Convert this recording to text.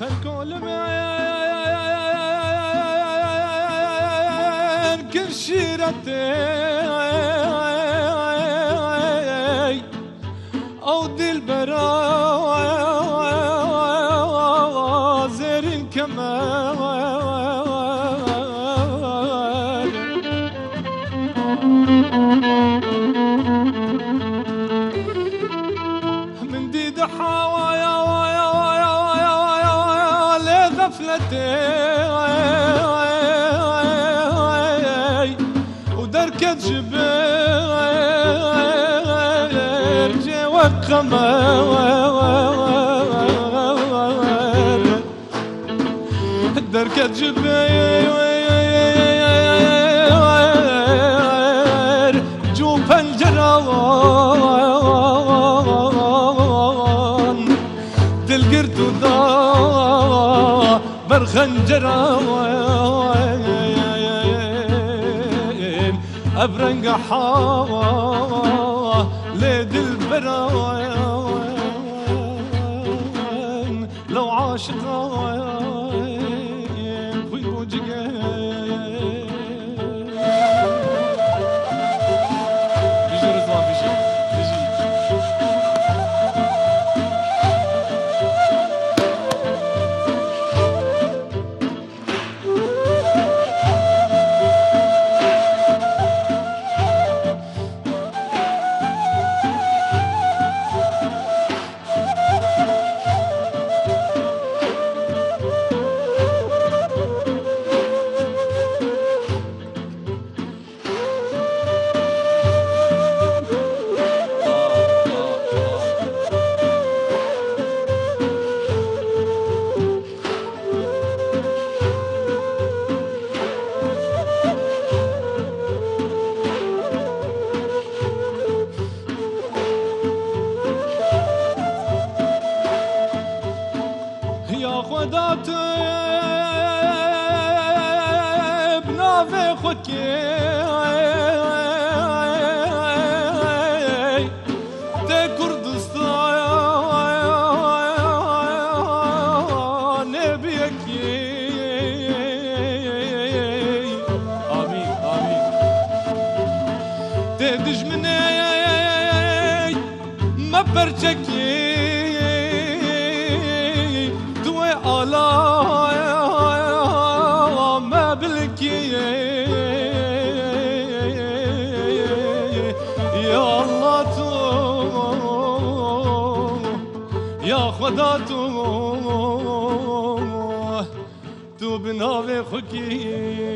خلكل من كل شيرتي أو دلبرا زين كمان من دي دحاوى لغفلتي ودركة جبير جوا قمر دركة جبير جو بنجران دل قرتو ذا برخنجران أبرنق حاوى ليد البراوان لو عاشقان ويوجقان بيجي رضوان بيجي خودات بنافي خودكي تي كردستان بيكي آمين آمين تي دجمني ما برجكي آلا ما بلكي يا الله يا خدا تو بناوي خکی